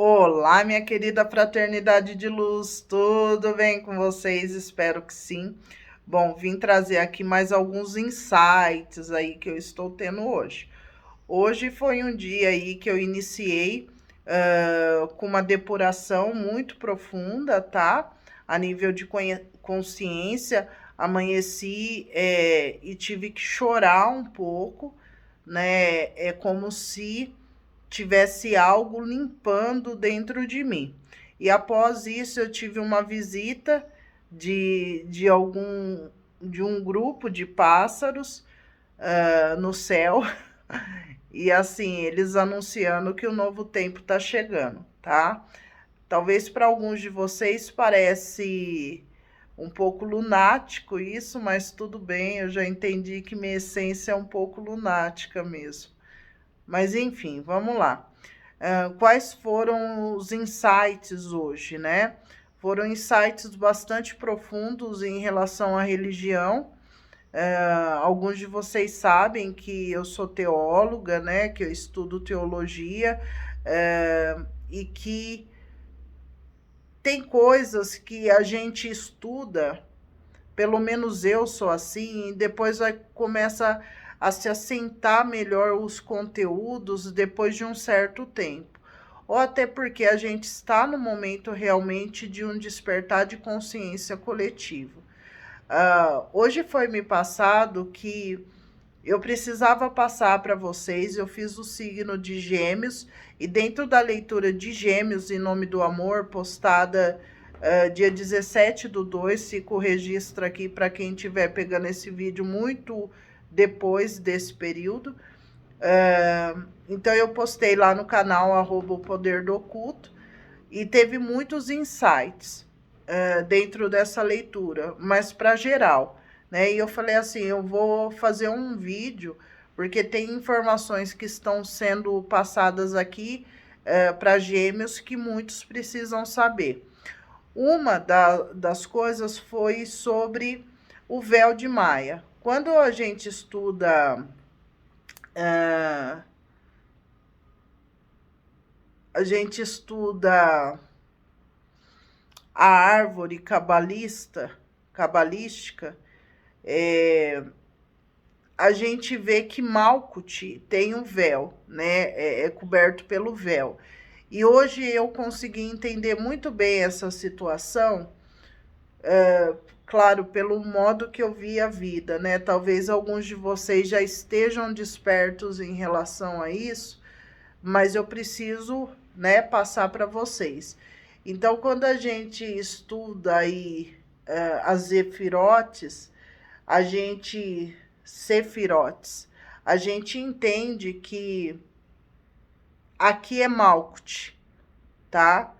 Olá, minha querida fraternidade de luz, tudo bem com vocês? Espero que sim. Bom, vim trazer aqui mais alguns insights aí que eu estou tendo hoje. Hoje foi um dia aí que eu iniciei com uma depuração muito profunda, tá? A nível de consciência, amanheci e tive que chorar um pouco, né? É como se tivesse algo limpando dentro de mim. E após isso eu tive uma visita de um grupo de pássaros no céu e assim eles anunciando que o novo tempo está chegando, tá? Talvez para alguns de vocês parece um pouco lunático isso, mas tudo bem, eu já entendi que minha essência é um pouco lunática mesmo. Mas enfim, vamos lá. Quais foram os insights hoje, né? Foram insights bastante profundos em relação à religião. Alguns de vocês sabem que eu sou teóloga, né? Que eu estudo teologia e que tem coisas que a gente estuda, pelo menos eu sou assim, e depois começa a se assentar melhor os conteúdos depois de um certo tempo. Ou até porque a gente está no momento realmente de um despertar de consciência coletivo. Hoje foi me passado que eu precisava passar para vocês, eu fiz o signo de Gêmeos, e dentro da leitura de Gêmeos, em nome do amor, postada dia 17/2, fica o registro aqui para quem estiver pegando esse vídeo muito depois desse período. Então eu postei lá no canal @o poder do oculto e teve muitos insights dentro dessa leitura, mas para geral, né? E eu falei assim, eu vou fazer um vídeo porque tem informações que estão sendo passadas aqui para gêmeos que muitos precisam saber. Uma das coisas foi sobre o véu de Maia. Quando a gente estuda a gente estuda a árvore cabalística, a gente vê que Malkuth tem um véu, né? É coberto pelo véu. E hoje eu consegui entender muito bem essa situação, claro, pelo modo que eu vi a vida, né? Talvez alguns de vocês já estejam despertos em relação a isso, mas eu preciso, né, passar para vocês. Então, quando a gente estuda aí as Zefirotes, Sefirotes, a gente entende que aqui é Malkuth, tá?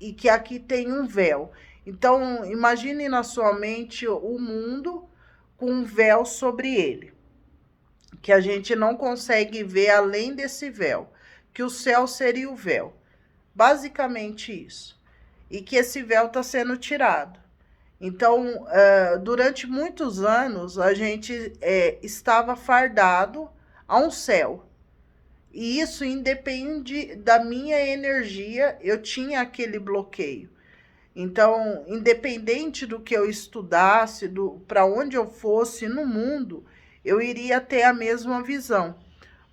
E que aqui tem um véu. Então, imagine na sua mente o mundo com um véu sobre ele, que a gente não consegue ver além desse véu, que o céu seria o véu. Basicamente isso. E que esse véu está sendo tirado. Então, durante muitos anos, a gente estava fardado a um céu. E isso independe da minha energia, eu tinha aquele bloqueio. Então, independente do que eu estudasse, para onde eu fosse no mundo, eu iria ter a mesma visão.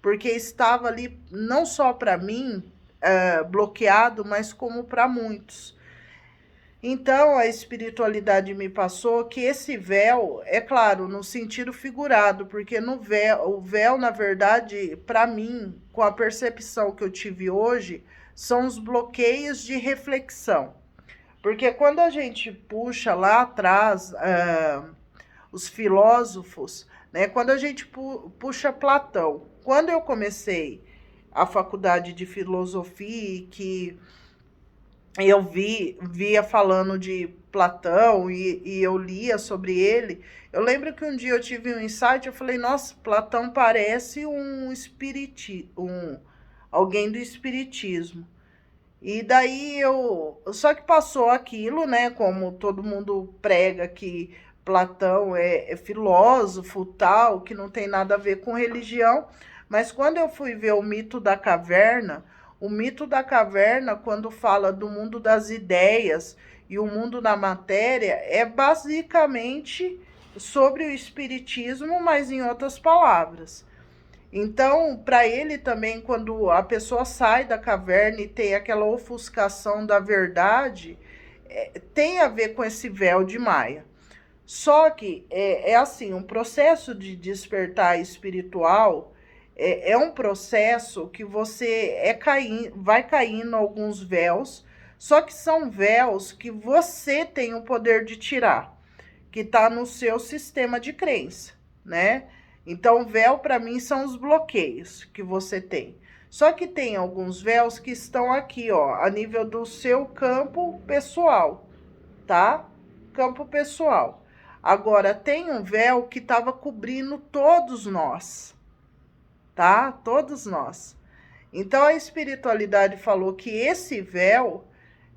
Porque estava ali, não só para mim, bloqueado, mas como para muitos. Então, a espiritualidade me passou que esse véu, é claro, no sentido figurado, porque o véu, na verdade, para mim, com a percepção que eu tive hoje, são os bloqueios de reflexão. Porque quando a gente puxa lá atrás os filósofos, né, quando a gente puxa Platão, quando eu comecei a faculdade de filosofia, que eu via falando de Platão e eu lia sobre ele, eu lembro que um dia eu tive um insight, eu falei, nossa, Platão parece alguém do espiritismo. E daí só que passou aquilo, né, como todo mundo prega que Platão é filósofo, tal, que não tem nada a ver com religião, mas quando eu fui ver o mito da caverna, O mito da caverna, quando fala do mundo das ideias e o mundo da matéria, é basicamente sobre o espiritismo, mas em outras palavras. Então, para ele também, quando a pessoa sai da caverna e tem aquela ofuscação da verdade, tem a ver com esse véu de Maia. Só que é assim, um processo de despertar espiritual é um processo que você vai caindo alguns véus, só que são véus que você tem o poder de tirar, que está no seu sistema de crença, né? Então, véu para mim são os bloqueios que você tem. Só que tem alguns véus que estão aqui, ó, a nível do seu campo pessoal, tá? Campo pessoal. Agora, tem um véu que estava cobrindo todos nós, tá? Todos nós. Então, a espiritualidade falou que esse véu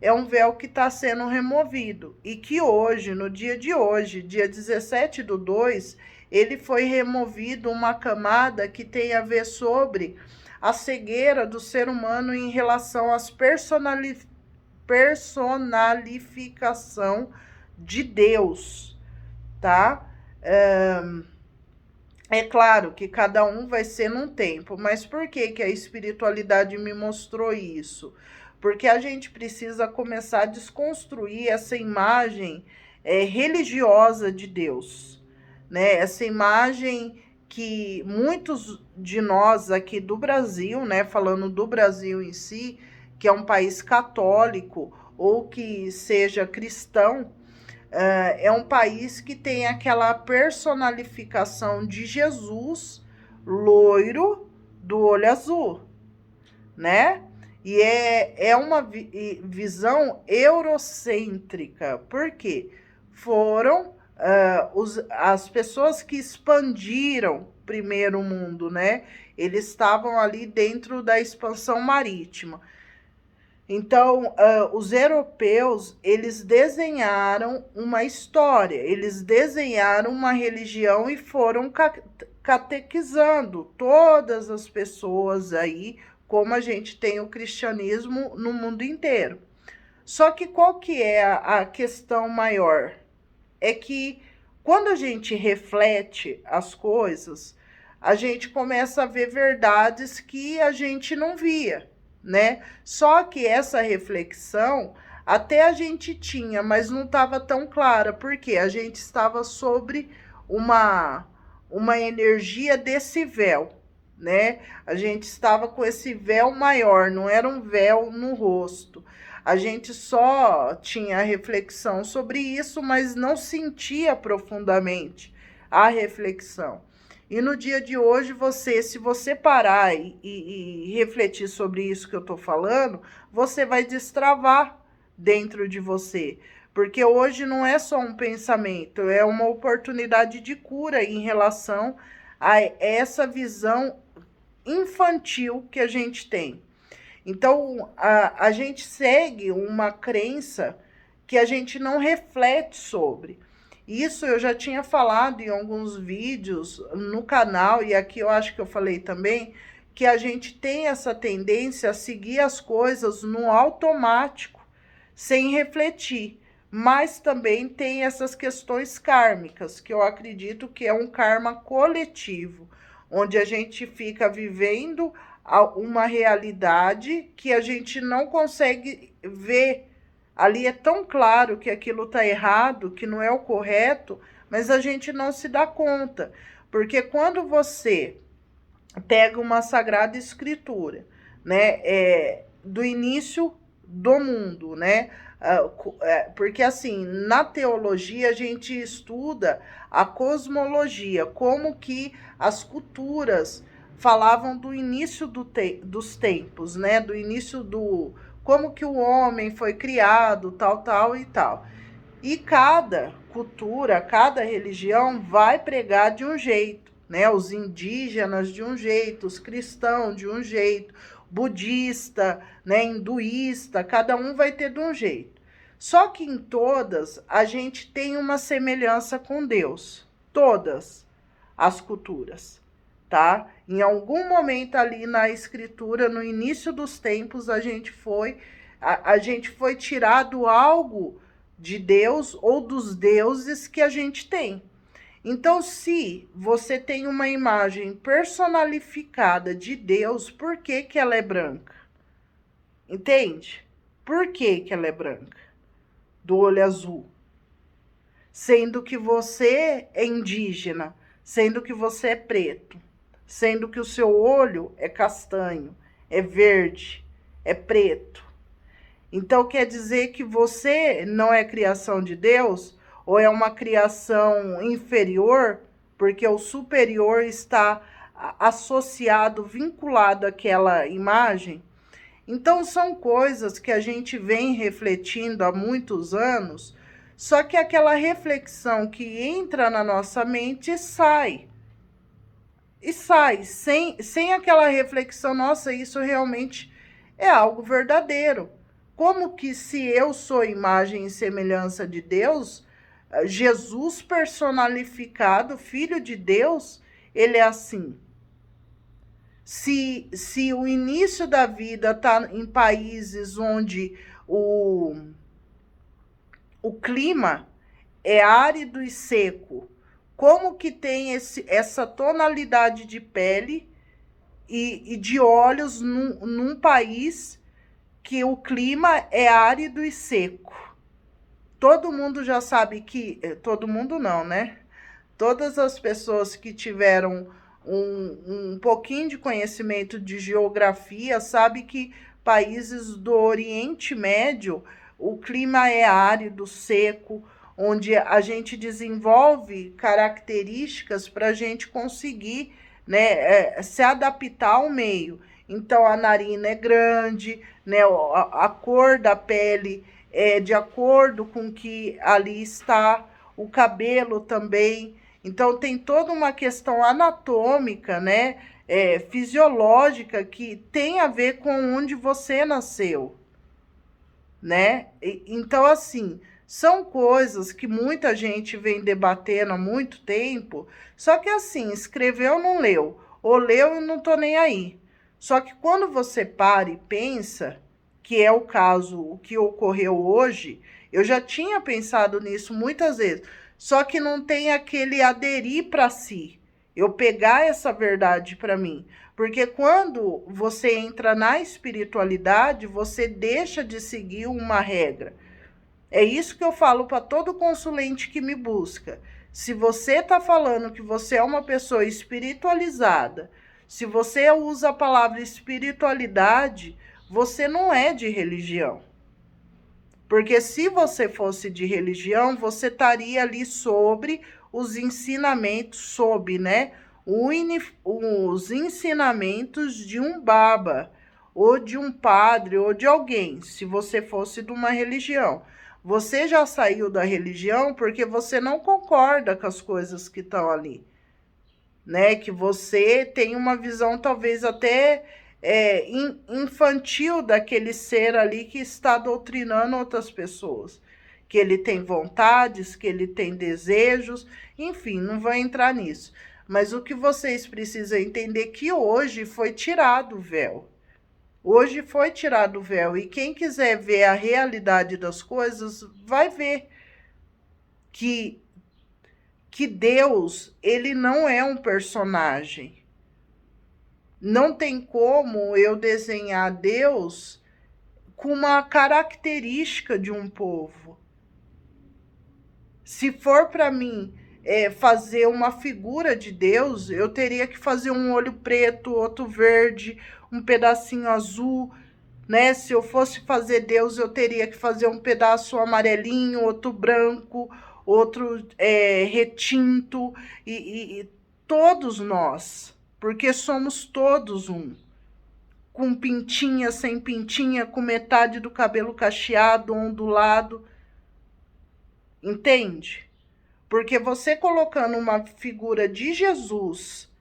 é um véu que está sendo removido e que hoje, no dia de hoje, dia 17/2, ele foi removido uma camada que tem a ver sobre a cegueira do ser humano em relação às personalificação de Deus, tá? É claro que cada um vai ser num tempo, mas por que que a espiritualidade me mostrou isso? Porque a gente precisa começar a desconstruir essa imagem religiosa de Deus, né? Essa imagem que muitos de nós aqui do Brasil, né, falando do Brasil em si, que é um país católico ou que seja cristão, é um país que tem aquela personalificação de Jesus loiro do olho azul, né? E é uma visão eurocêntrica. Por quê? Foram as pessoas que expandiram primeiro o mundo, né? Eles estavam ali dentro da expansão marítima. Então, os europeus, eles desenharam uma história, eles desenharam uma religião e foram catequizando todas as pessoas aí, como a gente tem o cristianismo no mundo inteiro. Só que qual que é a questão maior? É que quando a gente reflete as coisas, a gente começa a ver verdades que a gente não via, né? Só que essa reflexão até a gente tinha, mas não estava tão clara, porque a gente estava sobre uma energia desse véu, né? A gente estava com esse véu maior, não era um véu no rosto. A gente só tinha a reflexão sobre isso, mas não sentia profundamente a reflexão. E no dia de hoje, se você parar e refletir sobre isso que eu estou falando, você vai destravar dentro de você. Porque hoje não é só um pensamento, é uma oportunidade de cura em relação a essa visão infantil que a gente tem. Então, a gente segue uma crença que a gente não reflete sobre. Isso eu já tinha falado em alguns vídeos no canal, e aqui eu acho que eu falei também, que a gente tem essa tendência a seguir as coisas no automático, sem refletir. Mas também tem essas questões kármicas, que eu acredito que é um karma coletivo, onde a gente fica vivendo uma realidade que a gente não consegue ver. Ali é tão claro que aquilo está errado, que não é o correto, mas a gente não se dá conta. Porque quando você pega uma Sagrada Escritura, né, do início do mundo, né, porque assim, na teologia a gente estuda a cosmologia, como que as culturas falavam do início dos tempos, né, do início como que o homem foi criado, tal e tal. E cada cultura, cada religião vai pregar de um jeito, né? Os indígenas de um jeito, os cristãos de um jeito, budista, né, hinduísta, cada um vai ter de um jeito. Só que em todas a gente tem uma semelhança com Deus, todas as culturas, tá? Em algum momento ali na escritura, no início dos tempos, a gente foi tirado algo de Deus ou dos deuses que a gente tem. Então, se você tem uma imagem personalificada de Deus, por que que ela é branca? Entende? Por que que ela é branca? Do olho azul. Sendo que você é indígena, sendo que você é preto, sendo que o seu olho é castanho, é verde, é preto. Então quer dizer que você não é criação de Deus ou é uma criação inferior, porque o superior está associado, vinculado àquela imagem? Então são coisas que a gente vem refletindo há muitos anos, só que aquela reflexão que entra na nossa mente sai. E sai, sem aquela reflexão, nossa, isso realmente é algo verdadeiro. Como que se eu sou imagem e semelhança de Deus, Jesus personificado, Filho de Deus, ele é assim. Se o início da vida está em países onde o clima é árido e seco, como que tem essa tonalidade de pele e de olhos num país que o clima é árido e seco? Todo mundo já sabe que... Todo mundo não, né? Todas as pessoas que tiveram um pouquinho de conhecimento de geografia sabem que países do Oriente Médio, o clima é árido, seco, onde a gente desenvolve características para a gente conseguir, né, se adaptar ao meio. Então, a narina é grande, né, a cor da pele é de acordo com que ali está, o cabelo também. Então, tem toda uma questão anatômica, né, fisiológica, que tem a ver com onde você nasceu, né? Então, assim, são coisas que muita gente vem debatendo há muito tempo, só que assim, escreveu, não leu, ou leu e não tô nem aí. Só que quando você para e pensa, que é o caso, o que ocorreu hoje, eu já tinha pensado nisso muitas vezes, só que não tem aquele aderir para si, eu pegar essa verdade para mim. Porque quando você entra na espiritualidade, você deixa de seguir uma regra. É isso que eu falo para todo consulente que me busca. Se você está falando que você é uma pessoa espiritualizada, se você usa a palavra espiritualidade, você não é de religião. Porque se você fosse de religião, você estaria ali sobre os ensinamentos, né? Os ensinamentos de um baba, ou de um padre, ou de alguém, se você fosse de uma religião. Você já saiu da religião porque você não concorda com as coisas que estão ali, né? Que você tem uma visão talvez até infantil daquele ser ali que está doutrinando outras pessoas. Que ele tem vontades, que ele tem desejos, enfim, não vou entrar nisso. Mas o que vocês precisam entender é que hoje foi tirado o véu. Hoje foi tirado o véu. E quem quiser ver a realidade das coisas, vai ver que Deus, ele não é um personagem. Não tem como eu desenhar Deus com uma característica de um povo. Se for para mim fazer uma figura de Deus, eu teria que fazer um olho preto, outro verde, um pedacinho azul, né? Se eu fosse fazer Deus, eu teria que fazer um pedaço amarelinho, outro branco, outro retinto, e todos nós, porque somos todos um, com pintinha, sem pintinha, com metade do cabelo cacheado, ondulado, entende? Porque você colocando uma figura de Jesus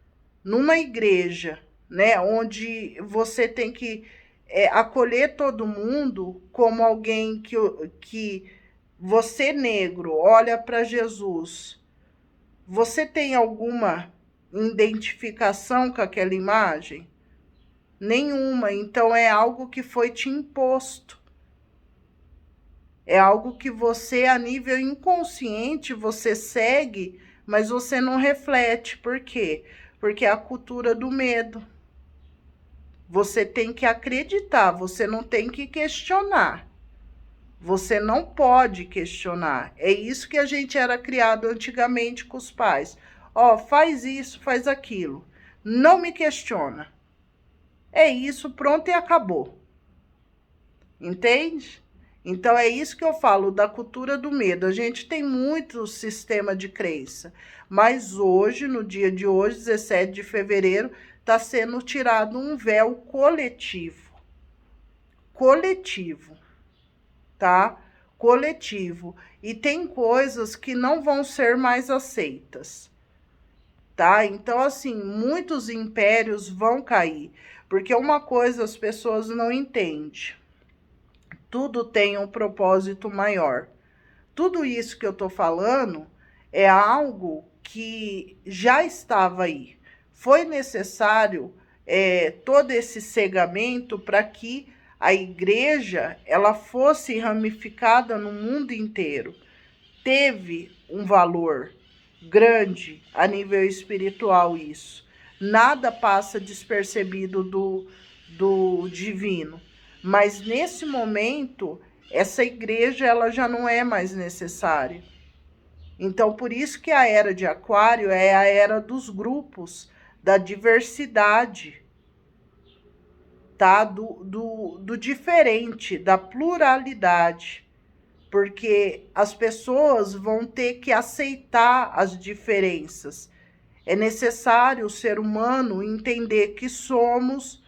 numa igreja, né, onde você tem que acolher todo mundo como alguém que você negro olha para Jesus, você tem alguma identificação com aquela imagem? Nenhuma. Então é algo que foi te imposto. É algo que você, a nível inconsciente, você segue, mas você não reflete. Por quê? Porque é a cultura do medo. Você tem que acreditar, você não tem que questionar. Você não pode questionar. É isso que a gente era criado antigamente com os pais. Ó, faz isso, faz aquilo. Não me questiona. É isso, pronto e acabou. Entende? Então é isso que eu falo da cultura do medo. A gente tem muito sistema de crença, mas hoje, no dia de hoje, 17 de fevereiro, está sendo tirado um véu coletivo. Coletivo, tá? Coletivo. E tem coisas que não vão ser mais aceitas, tá? Então, assim, muitos impérios vão cair, porque uma coisa as pessoas não entendem. Tudo tem um propósito maior. Tudo isso que eu tô falando é algo que já estava aí. Foi necessário todo esse cegamento para que a igreja ela fosse ramificada no mundo inteiro. Teve um valor grande a nível espiritual isso. Nada passa despercebido do divino. Mas nesse momento, essa igreja ela já não é mais necessária. Então, por isso que a era de Aquário é a era dos grupos, da diversidade, tá? Do diferente, da pluralidade. Porque as pessoas vão ter que aceitar as diferenças. É necessário o ser humano entender que somos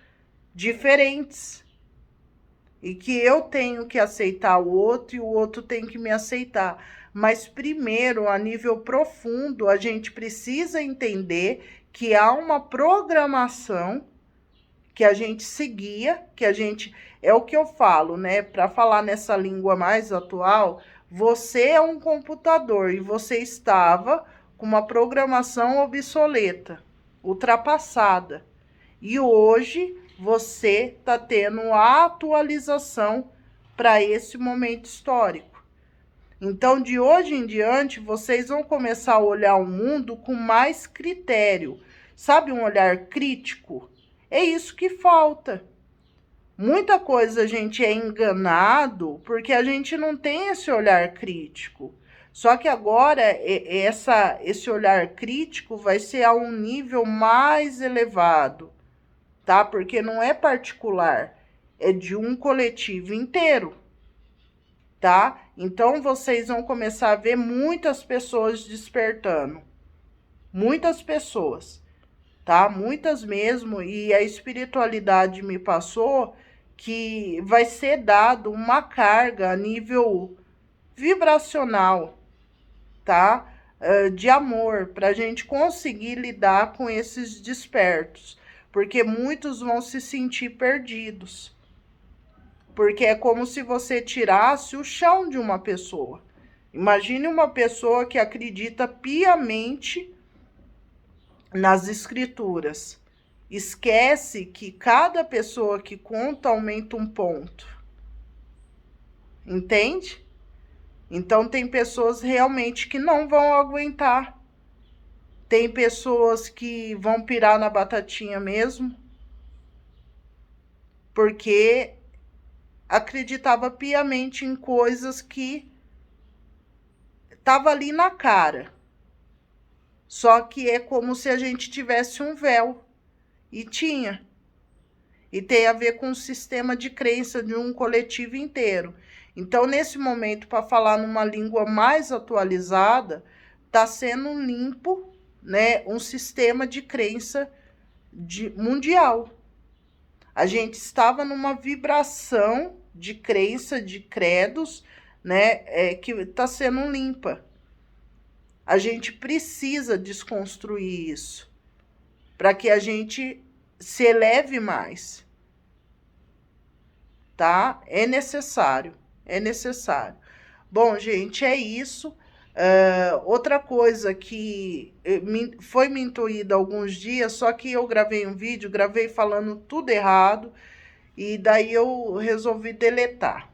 diferentes. E que eu tenho que aceitar o outro e o outro tem que me aceitar. Mas primeiro, a nível profundo, a gente precisa entender que há uma programação que a gente seguia, que a gente... É o que eu falo, né? Para falar nessa língua mais atual, você é um computador e você estava com uma programação obsoleta, ultrapassada. E hoje você está tendo a atualização para esse momento histórico. Então, de hoje em diante, vocês vão começar a olhar o mundo com mais critério. Sabe, um olhar crítico? É isso que falta. Muita coisa a gente é enganado porque a gente não tem esse olhar crítico. Só que agora esse olhar crítico vai ser a um nível mais elevado, tá? Porque não é particular, é de um coletivo inteiro, tá? Então vocês vão começar a ver muitas pessoas despertando. Muitas pessoas, tá? Muitas mesmo, e a espiritualidade me passou que vai ser dado uma carga a nível vibracional, tá? De amor, para a gente conseguir lidar com esses despertos, porque muitos vão se sentir perdidos, porque é como se você tirasse o chão de uma pessoa. Imagine uma pessoa que acredita piamente nas escrituras. Esquece que cada pessoa que conta aumenta um ponto. Entende? Então tem pessoas realmente que não vão aguentar. Tem pessoas que vão pirar na batatinha mesmo, porque acreditava piamente em coisas que tava ali na cara. Só que é como se a gente tivesse um véu. E tinha. E tem a ver com o sistema de crença de um coletivo inteiro. Então, nesse momento, para falar numa língua mais atualizada, está sendo limpo, né, um sistema de crença mundial. A gente estava numa vibração de crença, de credos, né, que está sendo limpa. A gente precisa desconstruir isso para que a gente se eleve mais, tá? É necessário, é necessário. Bom, gente, é isso. Outra coisa que foi me intuída há alguns dias, só que eu gravei um vídeo, gravei falando tudo errado, e daí eu resolvi deletar.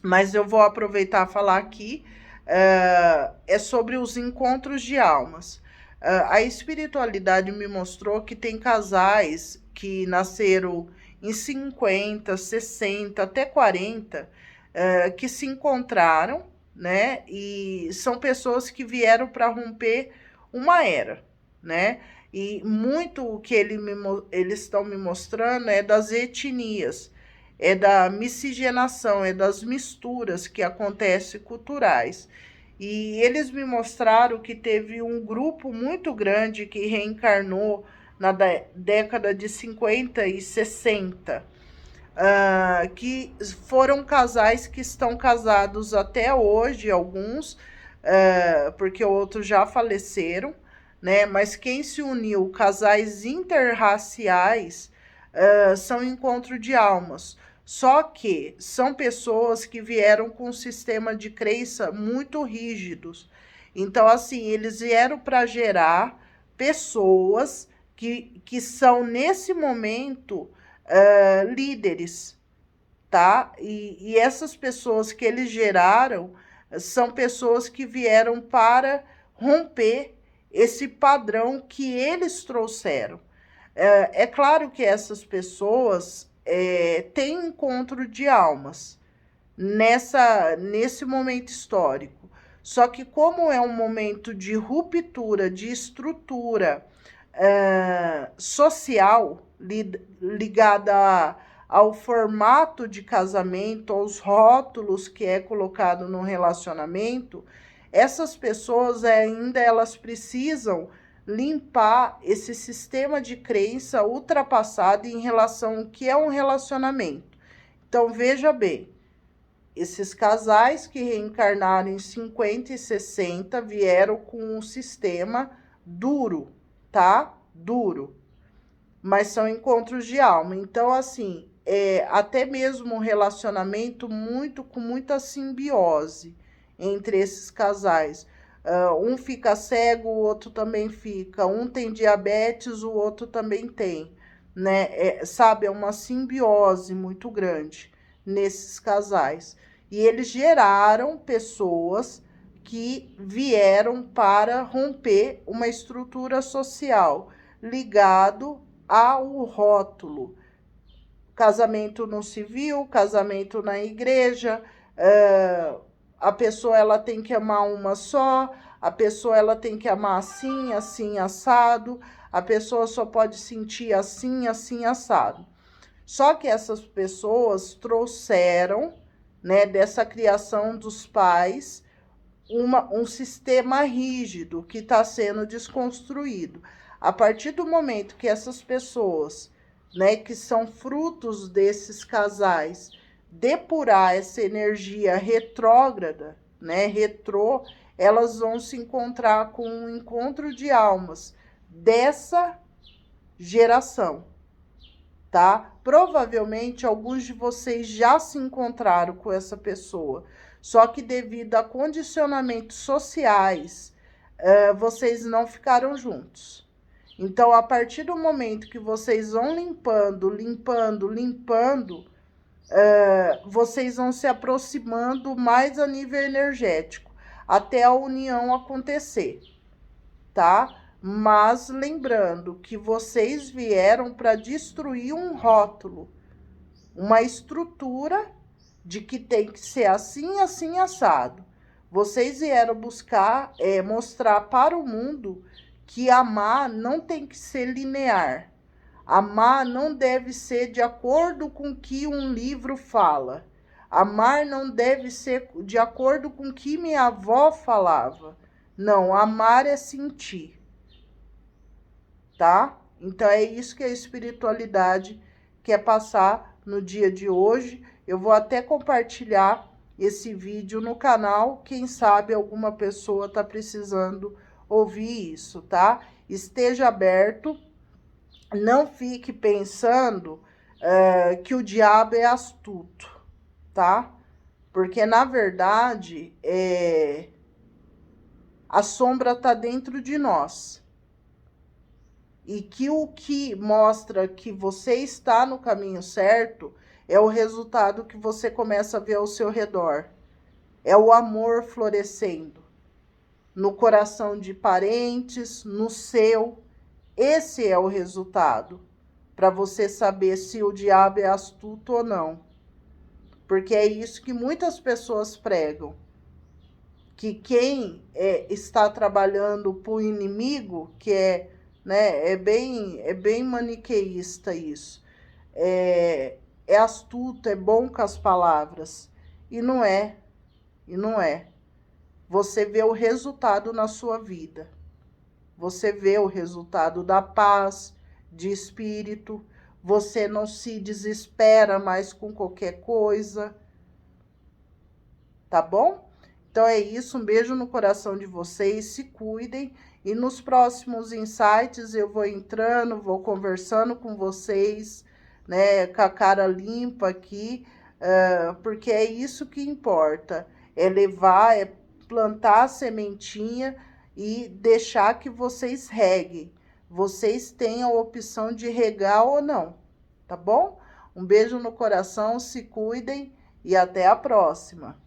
Mas eu vou aproveitar a falar aqui, é sobre os encontros de almas. A espiritualidade me mostrou que tem casais que nasceram em 50, 60, até 40, que se encontraram, né? E são pessoas que vieram para romper uma era, né? E muito o que eles estão me mostrando é das etnias, é da miscigenação, é das misturas que acontecem culturais. E eles me mostraram que teve um grupo muito grande que reencarnou na década de 50 e 60, que foram casais que estão casados até hoje, alguns, porque outros já faleceram, né? Mas quem se uniu, casais interraciais, são encontro de almas. Só que são pessoas que vieram com um sistema de crença muito rígidos. Então, assim, eles vieram para gerar pessoas que são, nesse momento, líderes, tá? E essas pessoas que eles geraram são pessoas que vieram para romper esse padrão que eles trouxeram. É claro que essas pessoas têm encontro de almas nesse momento histórico. Só que como é um momento de ruptura de estrutura social ligada ao formato de casamento, aos rótulos que é colocado no relacionamento, essas pessoas ainda elas precisam limpar esse sistema de crença ultrapassado em relação ao que é um relacionamento. Então, veja bem, esses casais que reencarnaram em 50 e 60 vieram com um sistema duro, tá? Duro. Mas são encontros de alma. Então, assim, até mesmo um relacionamento com muita simbiose entre esses casais. Um fica cego, o outro também fica. Um tem diabetes, o outro também tem. Né? Sabe, é uma simbiose muito grande nesses casais. E eles geraram pessoas que vieram para romper uma estrutura social ligado ao rótulo. Casamento no civil, casamento na igreja, a pessoa ela tem que amar uma só, a pessoa ela tem que amar assim, assim, assado, a pessoa só pode sentir assim, assim, assado. Só que essas pessoas trouxeram, né, dessa criação dos pais, um sistema rígido que está sendo desconstruído. A partir do momento que essas pessoas, né, que são frutos desses casais, depurar essa energia retrógrada, né, retrô, elas vão se encontrar com um encontro de almas dessa geração, tá? Provavelmente alguns de vocês já se encontraram com essa pessoa, só que devido a condicionamentos sociais, vocês não ficaram juntos. Então, a partir do momento que vocês vão limpando, vocês vão se aproximando mais a nível energético, até a união acontecer, tá? Mas lembrando que vocês vieram para destruir um rótulo, uma estrutura de que tem que ser assim, assim, assado. Vocês vieram buscar mostrar para o mundo que amar não tem que ser linear. Amar não deve ser de acordo com o que um livro fala. Amar não deve ser de acordo com o que minha avó falava. Não, amar é sentir. Tá? Então é isso que a espiritualidade quer passar no dia de hoje. Eu vou até compartilhar esse vídeo no canal. Quem sabe alguma pessoa está precisando ouvir isso, tá? Esteja aberto. Não fique pensando que o diabo é astuto, tá? Porque, na verdade, a sombra está dentro de nós. E que o que mostra que você está no caminho certo é o resultado que você começa a ver ao seu redor. É o amor florescendo no coração de parentes, no seu. Esse é o resultado para você saber se o diabo é astuto ou não. Porque é isso que muitas pessoas pregam. Que quem está trabalhando para o inimigo, que é bem maniqueísta isso, é astuto, é bom com as palavras, e não é. Você vê o resultado na sua vida, você vê o resultado da paz, de espírito, você não se desespera mais com qualquer coisa, tá bom? Então é isso, um beijo no coração de vocês, se cuidem. E nos próximos insights eu vou entrando, vou conversando com vocês, né, com a cara limpa aqui, porque é isso que importa. É levar, é plantar a sementinha e deixar que vocês reguem. Vocês têm a opção de regar ou não, tá bom? Um beijo no coração, se cuidem e até a próxima.